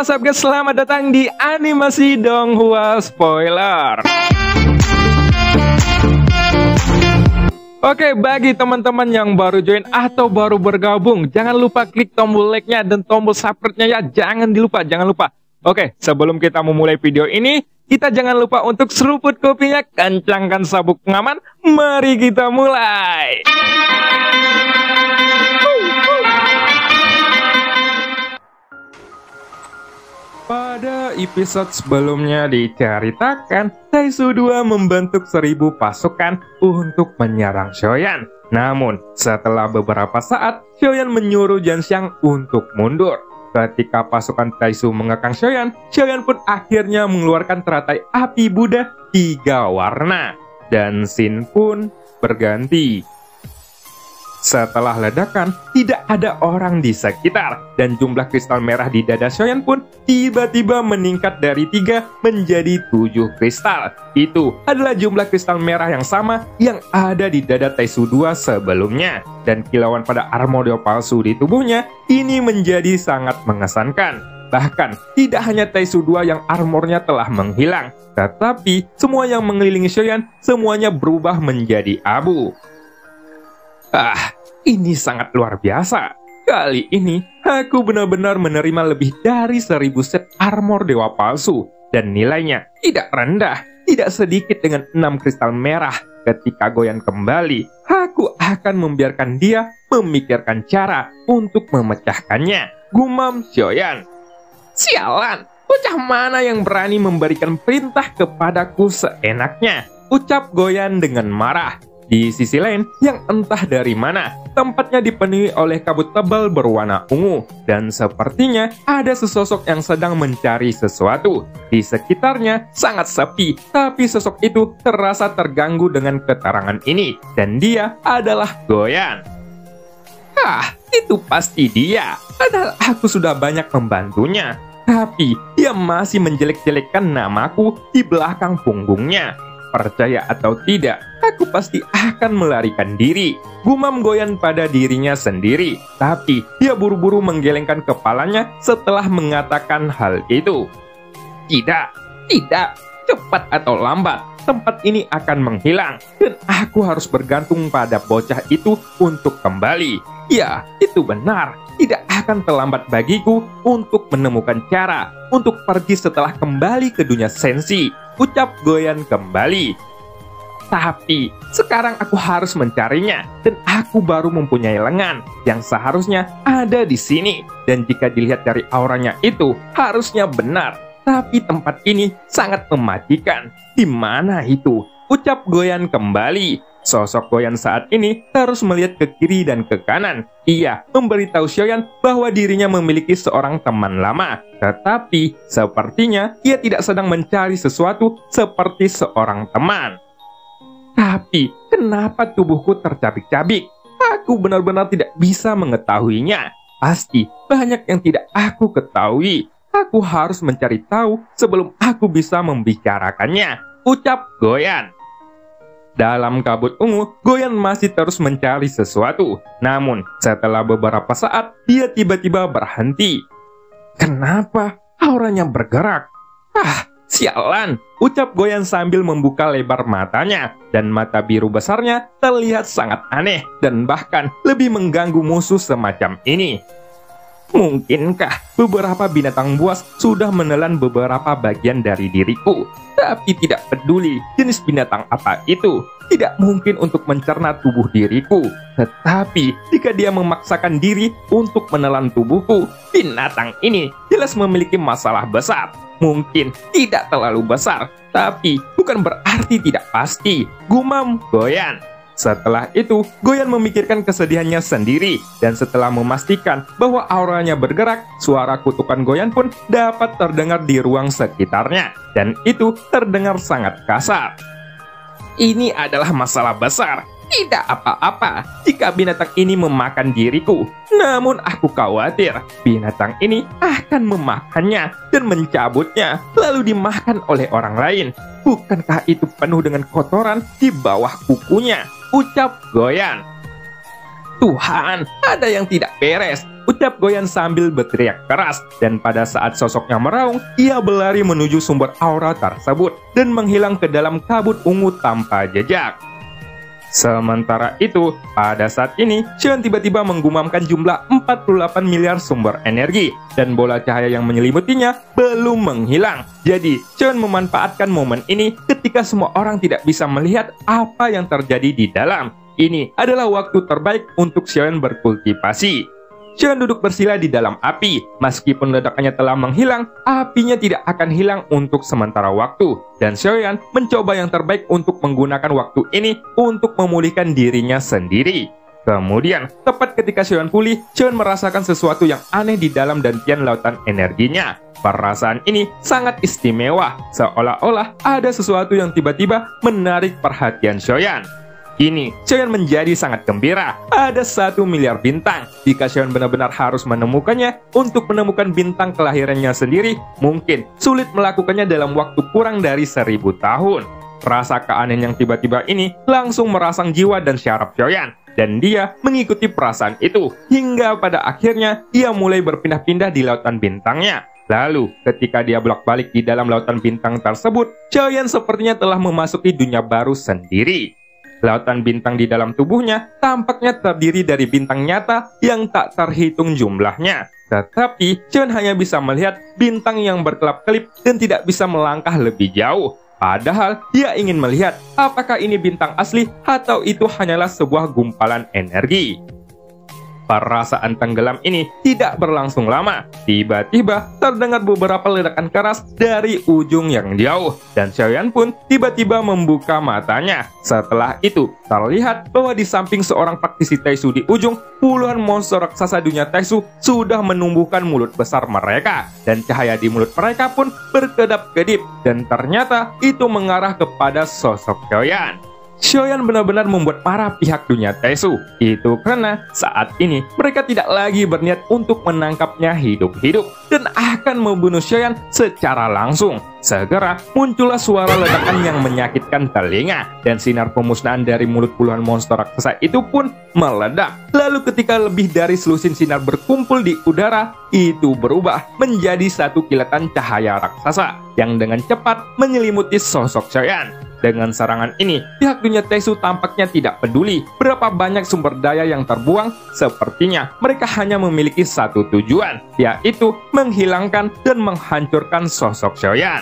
Halo sahabat, selamat datang di animasi Donghua Spoiler. Oke, bagi teman-teman yang baru join atau baru bergabung, jangan lupa klik tombol like-nya dan tombol subscribe-nya ya. Jangan lupa. Oke, sebelum kita memulai video ini, kita jangan lupa untuk seruput kopinya, kencangkan sabuk pengaman. Mari kita mulai. Pada episode sebelumnya diceritakan, Taishu 2 membentuk 1000 pasukan untuk menyerang Shoyan. Namun, setelah beberapa saat, Shoyan menyuruh Janxiang untuk mundur. Ketika pasukan Taishu mengekang Shoyan, Shoyan pun akhirnya mengeluarkan teratai api Buddha 3 warna. Dan scene pun berganti. Setelah ledakan, tidak ada orang di sekitar, dan jumlah kristal merah di dada Shoyan pun tiba-tiba meningkat dari 3 menjadi 7 kristal. Itu adalah jumlah kristal merah yang sama yang ada di dada Taishu 2 sebelumnya. Dan kilauan pada armor dewa palsu di tubuhnya ini menjadi sangat mengesankan. Bahkan, tidak hanya Taishu 2 yang armornya telah menghilang, tetapi semua yang mengelilingi Shoyan semuanya berubah menjadi abu. Ini sangat luar biasa. Kali ini, aku benar-benar menerima lebih dari 1000 set armor dewa palsu. Dan nilainya tidak rendah, tidak sedikit dengan 6 kristal merah. Ketika Goyan kembali, aku akan membiarkan dia memikirkan cara untuk memecahkannya, gumam Shoyan. Sialan, bocah mana yang berani memberikan perintah kepadaku seenaknya, ucap Goyan dengan marah. Di sisi lain, yang entah dari mana, tempatnya dipenuhi oleh kabut tebal berwarna ungu, dan sepertinya ada sesosok yang sedang mencari sesuatu. Di sekitarnya sangat sepi, tapi sosok itu terasa terganggu dengan keterangan ini, dan dia adalah Goyan. Itu pasti dia. Padahal aku sudah banyak membantunya, tapi dia masih menjelek-jelekkan namaku di belakang punggungnya. Percaya atau tidak, aku pasti akan melarikan diri, gumam Goyan pada dirinya sendiri. Tapi dia buru-buru menggelengkan kepalanya setelah mengatakan hal itu. Tidak, cepat atau lambat, tempat ini akan menghilang, dan aku harus bergantung pada bocah itu untuk kembali. Ya, itu benar. Tidak akan terlambat bagiku untuk menemukan cara untuk pergi setelah kembali ke dunia sensi, ucap Goyan kembali. Tapi sekarang aku harus mencarinya, dan aku baru mempunyai lengan yang seharusnya ada di sini. Dan jika dilihat dari auranya itu, harusnya benar. Tapi tempat ini sangat mematikan. Di mana itu? Ucap Goyan kembali. Sosok Goyan saat ini terus melihat ke kiri dan ke kanan. Ia memberitahu Shoyan bahwa dirinya memiliki seorang teman lama. Tetapi sepertinya ia tidak sedang mencari sesuatu seperti seorang teman. Tapi kenapa tubuhku tercabik-cabik? Aku benar-benar tidak bisa mengetahuinya. Pasti banyak yang tidak aku ketahui. Aku harus mencari tahu sebelum aku bisa membicarakannya, ucap Goyan. Dalam kabut ungu, Goyan masih terus mencari sesuatu. Namun, setelah beberapa saat, dia tiba-tiba berhenti. Kenapa auranya bergerak? Sialan, ucap Goyan sambil membuka lebar matanya. Dan mata biru besarnya terlihat sangat aneh dan bahkan lebih mengganggu musuh semacam ini. Mungkinkah beberapa binatang buas sudah menelan beberapa bagian dari diriku? Tapi tidak peduli jenis binatang apa itu, tidak mungkin untuk mencerna tubuh diriku. Tetapi jika dia memaksakan diri untuk menelan tubuhku, binatang ini jelas memiliki masalah besar. Mungkin tidak terlalu besar, tapi bukan berarti tidak pasti, gumam Goyan. Setelah itu, Goyan memikirkan kesedihannya sendiri, dan setelah memastikan bahwa auranya bergerak, suara kutukan Goyan pun dapat terdengar di ruang sekitarnya, dan itu terdengar sangat kasar. Ini adalah masalah besar. Tidak apa-apa jika binatang ini memakan diriku. Namun aku khawatir binatang ini akan memakannya dan mencabutnya, lalu dimakan oleh orang lain. Bukankah itu penuh dengan kotoran di bawah kukunya? Ucap Goyan. Tuhan, ada yang tidak beres. ucap Goyan sambil berteriak keras. Dan pada saat sosoknya meraung, ia berlari menuju sumber aura tersebut dan menghilang ke dalam kabut ungu tanpa jejak. Sementara itu, pada saat ini, Xion tiba-tiba menggumamkan jumlah 48 miliar sumber energi, dan bola cahaya yang menyelimutinya belum menghilang. Jadi, Xion memanfaatkan momen ini ketika semua orang tidak bisa melihat apa yang terjadi di dalam. Ini adalah waktu terbaik untuk Xion berkultivasi. Xion duduk bersila di dalam api. Meskipun ledakannya telah menghilang, apinya tidak akan hilang untuk sementara waktu. Dan Xion mencoba yang terbaik untuk menggunakan waktu ini untuk memulihkan dirinya sendiri. Kemudian, tepat ketika Xion pulih, Xion merasakan sesuatu yang aneh di dalam dantian lautan energinya. Perasaan ini sangat istimewa, seolah-olah ada sesuatu yang tiba-tiba menarik perhatian Xion. Kini, Xion menjadi sangat gembira. Ada 1 miliar bintang. Jika Xion benar-benar harus menemukannya, untuk menemukan bintang kelahirannya sendiri, mungkin sulit melakukannya dalam waktu kurang dari 1000 tahun. Rasa keanehan yang tiba-tiba ini langsung merasang jiwa dan syaraf Xion. Dan dia mengikuti perasaan itu, hingga pada akhirnya ia mulai berpindah-pindah di lautan bintangnya. Lalu, ketika dia bolak-balik di dalam lautan bintang tersebut, Xion sepertinya telah memasuki dunia baru sendiri. Lautan bintang di dalam tubuhnya tampaknya terdiri dari bintang nyata yang tak terhitung jumlahnya. Tetapi, Xion hanya bisa melihat bintang yang berkelap-kelip dan tidak bisa melangkah lebih jauh. Padahal, dia ingin melihat apakah ini bintang asli atau itu hanyalah sebuah gumpalan energi. Perasaan tenggelam ini tidak berlangsung lama. Tiba-tiba terdengar beberapa ledakan keras dari ujung yang jauh, dan Xion pun tiba-tiba membuka matanya. Setelah itu, terlihat bahwa di samping seorang praktisi Taishu di ujung, puluhan monster raksasa dunia Taishu sudah menumbuhkan mulut besar mereka, dan cahaya di mulut mereka pun berkedap-kedip, dan ternyata itu mengarah kepada sosok Xion. Xion benar-benar membuat marah pihak dunia Taishu. Itu karena saat ini mereka tidak lagi berniat untuk menangkapnya hidup-hidup dan akan membunuh Xion secara langsung. Segera muncullah suara ledakan yang menyakitkan telinga, dan sinar pemusnahan dari mulut puluhan monster raksasa itu pun meledak. Lalu ketika lebih dari selusin sinar berkumpul di udara, itu berubah menjadi satu kilatan cahaya raksasa yang dengan cepat menyelimuti sosok Xion. Dengan serangan ini, pihak dunia Taishu tampaknya tidak peduli berapa banyak sumber daya yang terbuang. Sepertinya mereka hanya memiliki satu tujuan, yaitu menghilangkan dan menghancurkan sosok Xion.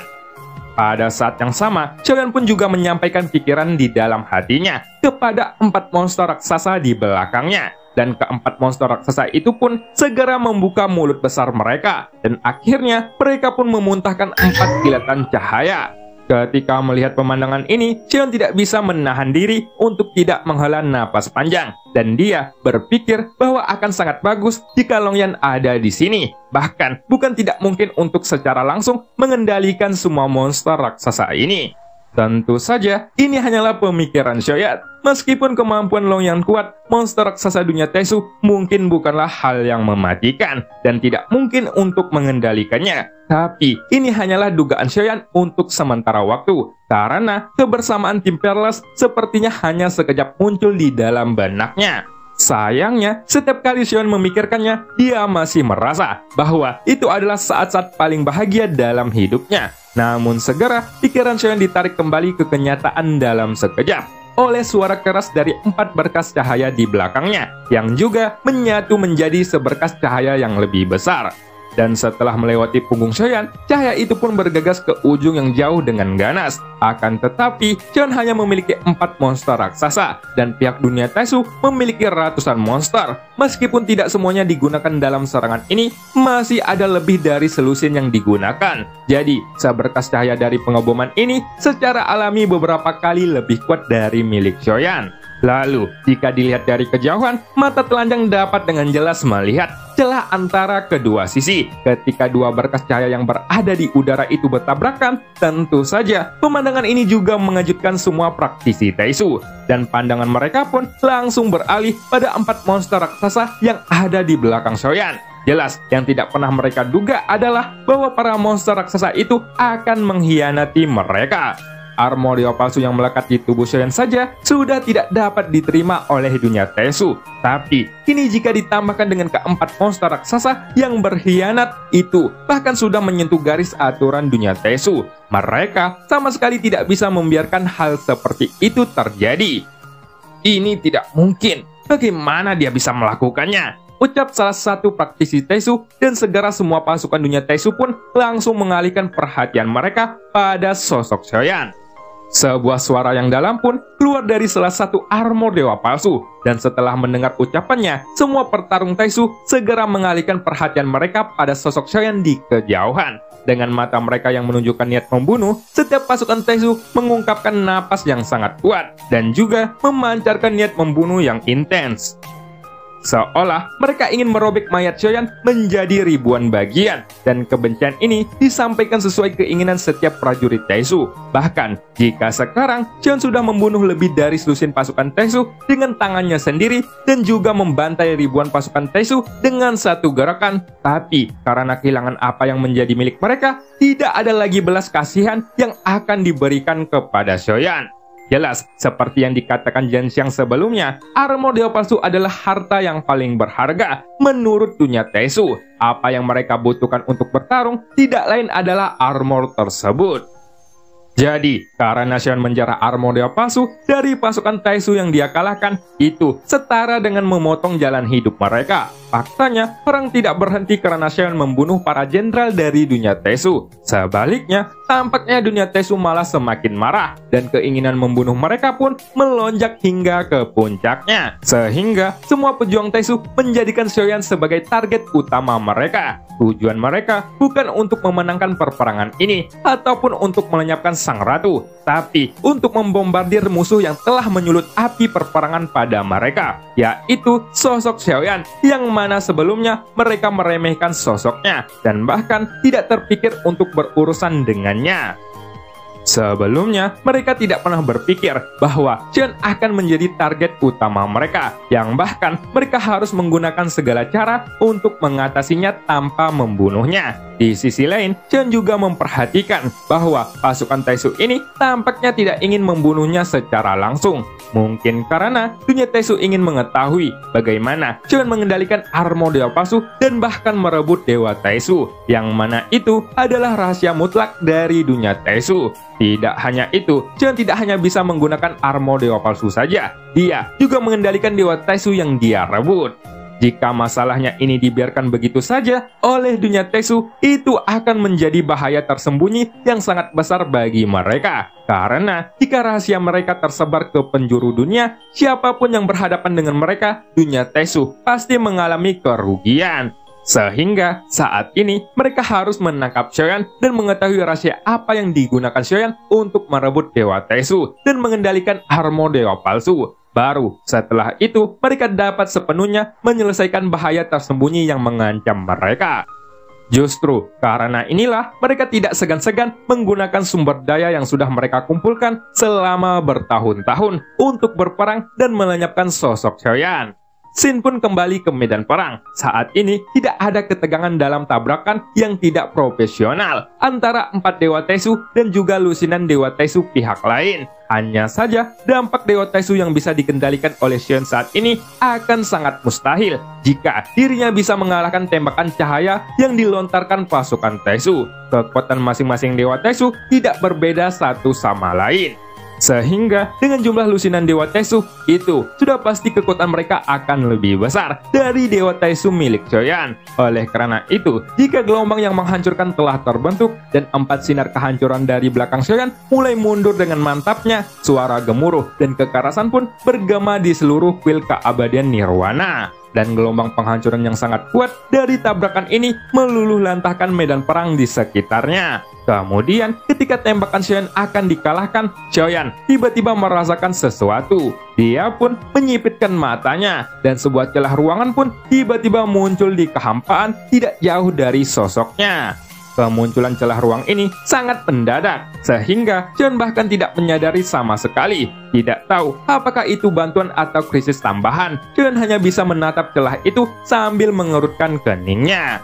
Pada saat yang sama, Xion pun juga menyampaikan pikiran di dalam hatinya kepada 4 monster raksasa di belakangnya. Dan keempat monster raksasa itu pun segera membuka mulut besar mereka, dan akhirnya mereka pun memuntahkan 4 kilatan cahaya. Ketika melihat pemandangan ini, Xion tidak bisa menahan diri untuk tidak menghela napas panjang, dan dia berpikir bahwa akan sangat bagus jika Longyan ada di sini. Bahkan, bukan tidak mungkin untuk secara langsung mengendalikan semua monster raksasa ini. Tentu saja, ini hanyalah pemikiran Xion. Meskipun kemampuan Longyan kuat, monster raksasa dunia Taishu mungkin bukanlah hal yang mematikan dan tidak mungkin untuk mengendalikannya. Tapi, ini hanyalah dugaan Xion untuk sementara waktu, karena kebersamaan tim Peerless sepertinya hanya sekejap muncul di dalam benaknya. Sayangnya, setiap kali Xion memikirkannya, dia masih merasa bahwa itu adalah saat-saat paling bahagia dalam hidupnya. Namun segera, pikiran Xion ditarik kembali ke kenyataan dalam sekejap oleh suara keras dari 4 berkas cahaya di belakangnya, yang juga menyatu menjadi seberkas cahaya yang lebih besar. Dan setelah melewati punggung Xion, cahaya itu pun bergegas ke ujung yang jauh dengan ganas. Akan tetapi, Xion hanya memiliki 4 monster raksasa, dan pihak dunia Taishu memiliki ratusan monster. Meskipun tidak semuanya digunakan dalam serangan ini, masih ada lebih dari selusin yang digunakan. Jadi, seberkas cahaya dari pengeboman ini secara alami beberapa kali lebih kuat dari milik Xion. Lalu, jika dilihat dari kejauhan, mata telanjang dapat dengan jelas melihat celah antara kedua sisi. Ketika 2 berkas cahaya yang berada di udara itu bertabrakan, tentu saja pemandangan ini juga mengejutkan semua praktisi Taishu. Dan pandangan mereka pun langsung beralih pada 4 monster raksasa yang ada di belakang Xion. Jelas, yang tidak pernah mereka duga adalah bahwa para monster raksasa itu akan mengkhianati mereka. armor dewa palsu yang melekat di tubuh Xiaoyan saja sudah tidak dapat diterima oleh dunia Taesu. Tapi, kini jika ditambahkan dengan keempat monster raksasa yang berkhianat itu bahkan sudah menyentuh garis aturan dunia Taesu. Mereka sama sekali tidak bisa membiarkan hal seperti itu terjadi. Ini tidak mungkin. Bagaimana dia bisa melakukannya? Ucap salah satu praktisi Taesu, dan segera semua pasukan dunia Taesu pun langsung mengalihkan perhatian mereka pada sosok Xiaoyan. Sebuah suara yang dalam pun keluar dari salah satu armor dewa palsu, dan setelah mendengar ucapannya, semua petarung Taesu segera mengalihkan perhatian mereka pada sosok Xiaoyan di kejauhan. Dengan mata mereka yang menunjukkan niat membunuh, setiap pasukan Taesu mengungkapkan napas yang sangat kuat, dan juga memancarkan niat membunuh yang intens. Seolah mereka ingin merobek mayat Xiaoyan menjadi ribuan bagian, dan kebencian ini disampaikan sesuai keinginan setiap prajurit Taesu. Bahkan, jika sekarang Xiaoyan sudah membunuh lebih dari selusin pasukan Taesu dengan tangannya sendiri dan juga membantai ribuan pasukan Taesu dengan satu gerakan, tapi karena kehilangan apa yang menjadi milik mereka, tidak ada lagi belas kasihan yang akan diberikan kepada Xiaoyan. Jelas, seperti yang dikatakan Zhang Xiang sebelumnya, armor dewa palsu adalah harta yang paling berharga menurut dunia Taesu. Apa yang mereka butuhkan untuk bertarung tidak lain adalah armor tersebut. Jadi, karena Xiaoyan menjarah armor dewa palsu dari pasukan Taesu yang dia kalahkan, itu setara dengan memotong jalan hidup mereka. Faktanya, perang tidak berhenti karena Xiaoyan membunuh para jenderal dari dunia Taesu. Sebaliknya, tampaknya dunia Taesu malah semakin marah, dan keinginan membunuh mereka pun melonjak hingga ke puncaknya. Sehingga, semua pejuang Taesu menjadikan Xiaoyan sebagai target utama mereka. Tujuan mereka bukan untuk memenangkan perperangan ini, ataupun untuk melenyapkan sang ratu, tapi untuk membombardir musuh yang telah menyulut api perperangan pada mereka, yaitu sosok Xiaoyan, yang mana sebelumnya mereka meremehkan sosoknya dan bahkan tidak terpikir untuk berurusan dengannya. Sebelumnya, mereka tidak pernah berpikir bahwa Xiaoyan akan menjadi target utama mereka, yang bahkan mereka harus menggunakan segala cara untuk mengatasinya tanpa membunuhnya. Di sisi lain, Xiaoyan juga memperhatikan bahwa pasukan Taesu ini tampaknya tidak ingin membunuhnya secara langsung. Mungkin karena dunia Taesu ingin mengetahui bagaimana Xiaoyan mengendalikan armor dewa palsu dan bahkan merebut dewa Taesu, yang mana itu adalah rahasia mutlak dari dunia Taesu. Tidak hanya itu, Xiaoyan tidak hanya bisa menggunakan armor dewa palsu saja, dia juga mengendalikan dewa Taesu yang dia rebut. Jika masalahnya ini dibiarkan begitu saja oleh dunia Taesu, itu akan menjadi bahaya tersembunyi yang sangat besar bagi mereka. Karena jika rahasia mereka tersebar ke penjuru dunia, siapapun yang berhadapan dengan mereka, dunia Taesu pasti mengalami kerugian. Sehingga saat ini mereka harus menangkap Xiaoyan dan mengetahui rahasia apa yang digunakan Xiaoyan untuk merebut dewa Taesu dan mengendalikan armor dewa palsu. Baru setelah itu mereka dapat sepenuhnya menyelesaikan bahaya tersembunyi yang mengancam mereka. Justru karena inilah mereka tidak segan-segan menggunakan sumber daya yang sudah mereka kumpulkan selama bertahun-tahun untuk berperang dan melenyapkan sosok Xiaoyan. Xin pun kembali ke medan perang. Saat ini tidak ada ketegangan dalam tabrakan yang tidak profesional antara 4 dewa Taesu dan juga lusinan dewa Taesu pihak lain. Hanya saja dampak dewa Taesu yang bisa dikendalikan oleh Xiaoyan saat ini akan sangat mustahil jika dirinya bisa mengalahkan tembakan cahaya yang dilontarkan pasukan Taesu. Kekuatan masing-masing dewa Taesu tidak berbeda satu sama lain. Sehingga dengan jumlah lusinan dewa Taesu itu sudah pasti kekuatan mereka akan lebih besar dari dewa Taesu milik Xiaoyan. Oleh karena itu, jika gelombang yang menghancurkan telah terbentuk dan 4 sinar kehancuran dari belakang Xiaoyan mulai mundur dengan mantapnya, suara gemuruh dan kekerasan pun bergema di seluruh kuil keabadian Nirwana. Dan gelombang penghancuran yang sangat kuat dari tabrakan ini meluluh lantahkan medan perang di sekitarnya. Kemudian, ketika tembakan Xiaoyan akan dikalahkan, Xiaoyan tiba-tiba merasakan sesuatu. Dia pun menyipitkan matanya, dan sebuah celah ruangan pun tiba-tiba muncul di kehampaan tidak jauh dari sosoknya. Kemunculan celah ruang ini sangat mendadak, sehingga Xiaoyan bahkan tidak menyadari sama sekali. Tidak tahu apakah itu bantuan atau krisis tambahan. Xiaoyan hanya bisa menatap celah itu sambil mengerutkan keningnya.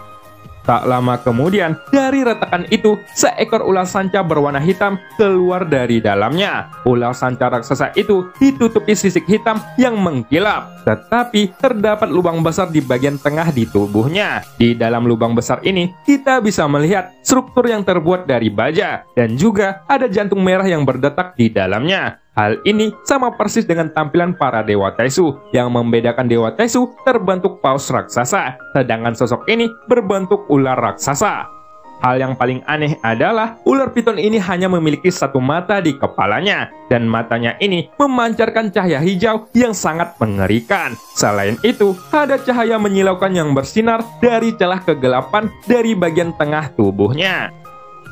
Tak lama kemudian, dari retakan itu, seekor ular sanca berwarna hitam keluar dari dalamnya. Ular sanca raksasa itu ditutupi sisik hitam yang mengkilap, tetapi terdapat lubang besar di bagian tengah di tubuhnya. Di dalam lubang besar ini, kita bisa melihat struktur yang terbuat dari baja, dan juga ada jantung merah yang berdetak di dalamnya. Hal ini sama persis dengan tampilan para dewa Taisu. Yang membedakan dewa Taisu terbentuk paus raksasa, sedangkan sosok ini berbentuk ular raksasa. Hal yang paling aneh adalah ular piton ini hanya memiliki satu mata di kepalanya, dan matanya ini memancarkan cahaya hijau yang sangat mengerikan. Selain itu, ada cahaya menyilaukan yang bersinar dari celah kegelapan dari bagian tengah tubuhnya.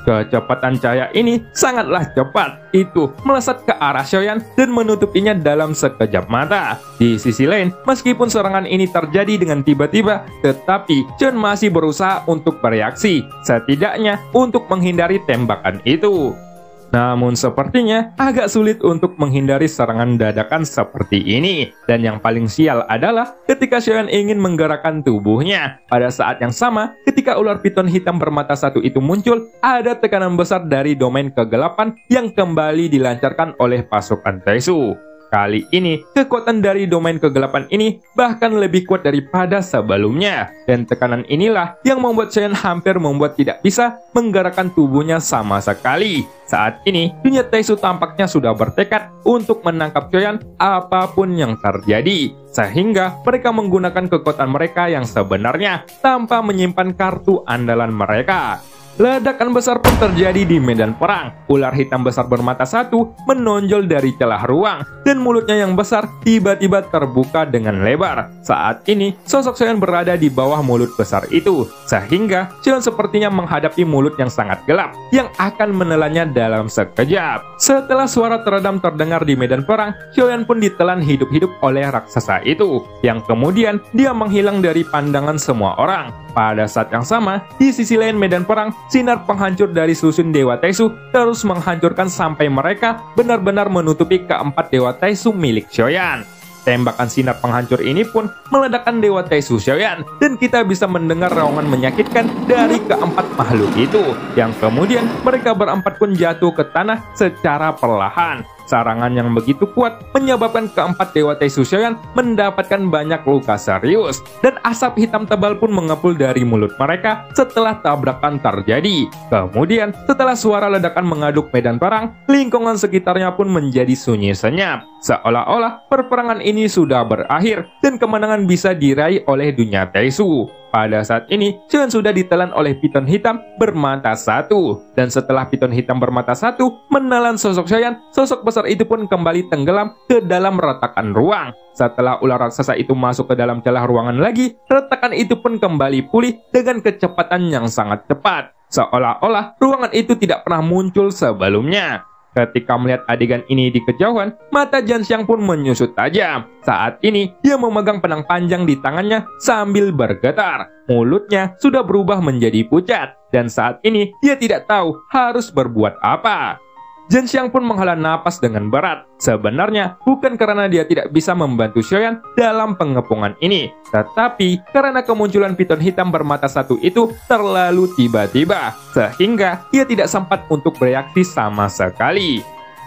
Kecepatan cahaya ini sangatlah cepat, itu melesat ke arah Xiaoyan dan menutupinya dalam sekejap mata. Di sisi lain, meskipun serangan ini terjadi dengan tiba-tiba, tetapi Xiaoyan masih berusaha untuk bereaksi, setidaknya untuk menghindari tembakan itu. Namun sepertinya agak sulit untuk menghindari serangan dadakan seperti ini. Dan yang paling sial adalah ketika Xiaoyan ingin menggerakkan tubuhnya. Pada saat yang sama, ketika ular piton hitam bermata satu itu muncul, ada tekanan besar dari domain kegelapan yang kembali dilancarkan oleh pasukan Taisu. Kali ini, kekuatan dari domain kegelapan ini bahkan lebih kuat daripada sebelumnya. Dan tekanan inilah yang membuat Xiaoyan hampir membuat tidak bisa menggerakkan tubuhnya sama sekali. Saat ini, dunia Taisu tampaknya sudah bertekad untuk menangkap Xiaoyan apapun yang terjadi. Sehingga mereka menggunakan kekuatan mereka yang sebenarnya tanpa menyimpan kartu andalan mereka. Ledakan besar pun terjadi di medan perang. Ular hitam besar bermata satu menonjol dari celah ruang, dan mulutnya yang besar tiba-tiba terbuka dengan lebar. Saat ini, sosok Xiaoyan berada di bawah mulut besar itu, sehingga Xiaoyan sepertinya menghadapi mulut yang sangat gelap, yang akan menelannya dalam sekejap. Setelah suara teredam terdengar di medan perang, Xiaoyan pun ditelan hidup-hidup oleh raksasa itu, yang kemudian dia menghilang dari pandangan semua orang. Pada saat yang sama, di sisi lain medan perang, sinar penghancur dari susun Dewa Taisu terus menghancurkan sampai mereka benar-benar menutupi keempat Dewa Taisu milik Xiaoyan. Tembakan sinar penghancur ini pun meledakkan Dewa Taisu Xiaoyan, dan kita bisa mendengar raungan menyakitkan dari keempat makhluk itu, yang kemudian mereka berempat pun jatuh ke tanah secara perlahan. Serangan yang begitu kuat menyebabkan keempat Dewa Taisu Xiaoyan mendapatkan banyak luka serius, dan asap hitam tebal pun mengepul dari mulut mereka setelah tabrakan terjadi. Kemudian, setelah suara ledakan mengaduk medan perang, lingkungan sekitarnya pun menjadi sunyi senyap. Seolah-olah perperangan ini sudah berakhir dan kemenangan bisa diraih oleh dunia Taisu. Pada saat ini, Xiaoyan sudah ditelan oleh piton hitam bermata satu. Dan setelah piton hitam bermata satu menelan sosok Xiaoyan, sosok besar itu pun kembali tenggelam ke dalam retakan ruang. Setelah ular raksasa itu masuk ke dalam celah ruangan lagi, retakan itu pun kembali pulih dengan kecepatan yang sangat cepat. Seolah-olah ruangan itu tidak pernah muncul sebelumnya. Ketika melihat adegan ini di kejauhan, mata Jianxiang pun menyusut tajam. Saat ini, dia memegang pedang panjang di tangannya sambil bergetar. Mulutnya sudah berubah menjadi pucat, dan saat ini dia tidak tahu harus berbuat apa. Jianxiang pun menghela napas dengan berat. Sebenarnya bukan karena dia tidak bisa membantu Xiaoyan dalam pengepungan ini, tetapi karena kemunculan piton hitam bermata satu itu terlalu tiba-tiba, sehingga dia tidak sempat untuk bereaksi sama sekali.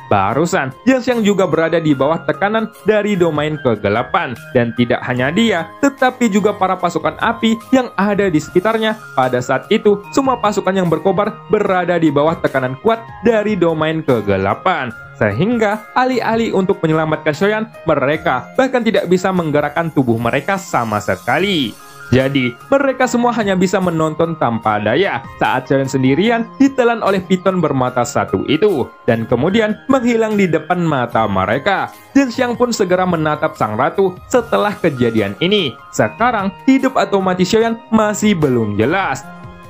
Barusan, Jianxiang juga berada di bawah tekanan dari domain kegelapan. Dan tidak hanya dia, tetapi juga para pasukan api yang ada di sekitarnya. Pada saat itu, semua pasukan yang berkobar berada di bawah tekanan kuat dari domain kegelapan. Sehingga, alih-alih untuk menyelamatkan Xiaoyan, mereka bahkan tidak bisa menggerakkan tubuh mereka sama sekali. Jadi, mereka semua hanya bisa menonton tanpa daya saat Xiaoyan sendirian ditelan oleh piton bermata satu itu, dan kemudian menghilang di depan mata mereka. Jianxiang pun segera menatap sang ratu setelah kejadian ini. Sekarang, hidup atau mati Xiaoyan masih belum jelas.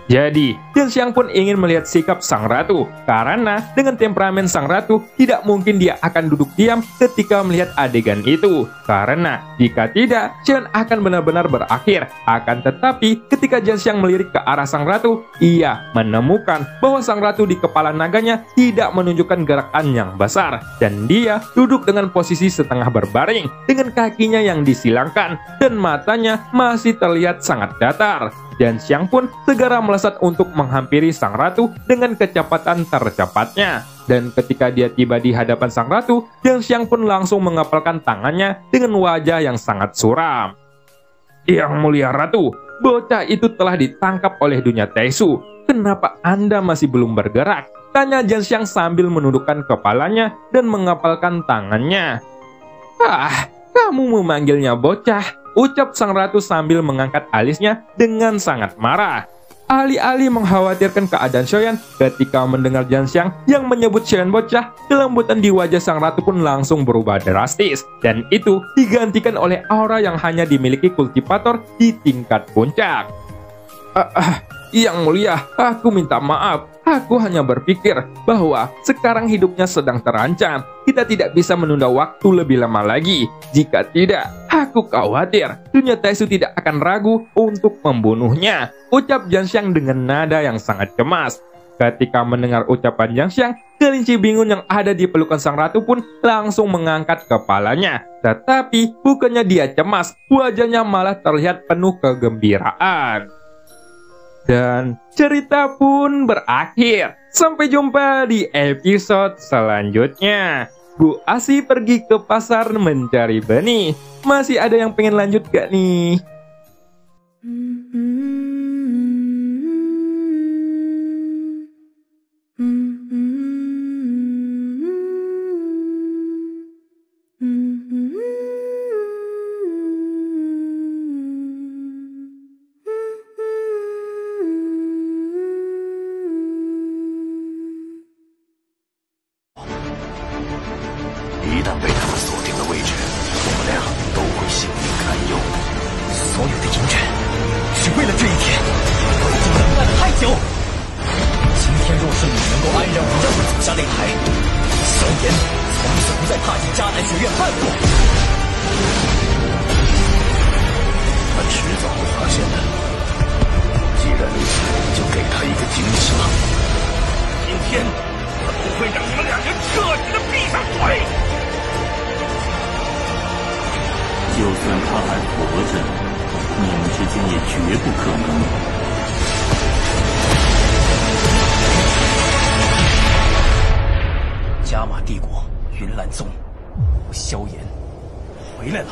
Jadi, Jianxiang pun ingin melihat sikap sang ratu, karena dengan temperamen sang ratu, tidak mungkin dia akan duduk diam ketika melihat adegan itu. Karena, jika tidak, Xiaoyan akan benar-benar berakhir. Akan tetapi, ketika Jianxiang melirik ke arah sang ratu, ia menemukan bahwa sang ratu di kepala naganya tidak menunjukkan gerakan yang besar, dan dia duduk dengan posisi setengah berbaring, dengan kakinya yang disilangkan, dan matanya masih terlihat sangat datar. Jian Xiang pun segera melesat untuk menghampiri sang ratu dengan kecepatan tercepatnya. Dan ketika dia tiba di hadapan sang ratu, Jian Xiang pun langsung mengepalkan tangannya dengan wajah yang sangat suram. Yang mulia ratu, bocah itu telah ditangkap oleh dunia Taisu. Kenapa Anda masih belum bergerak? Tanya Jian Xiang sambil menundukkan kepalanya dan mengepalkan tangannya. Kamu memanggilnya bocah, ucap sang ratu sambil mengangkat alisnya dengan sangat marah. Alih-alih mengkhawatirkan keadaan Xiaoyan, ketika mendengar Jian Xiang yang menyebut Xiaoyan bocah, kelembutan di wajah sang ratu pun langsung berubah drastis. Dan itu digantikan oleh aura yang hanya dimiliki kultivator di tingkat puncak. Yang mulia, aku minta maaf. Aku hanya berpikir bahwa sekarang hidupnya sedang terancam. Kita tidak bisa menunda waktu lebih lama lagi. Jika tidak, aku khawatir dunia Taisu tidak akan ragu untuk membunuhnya. Ucap Jian Xiang dengan nada yang sangat cemas. Ketika mendengar ucapan Jian Xiang, kelinci bingung yang ada di pelukan sang ratu pun langsung mengangkat kepalanya. Tetapi bukannya dia cemas, wajahnya malah terlihat penuh kegembiraan. Dan cerita pun berakhir. Sampai jumpa di episode selanjutnya. Bu Asi pergi ke pasar mencari benih. Masih ada yang pengen lanjut gak nih?加玛帝国云岚宗，萧炎回来了。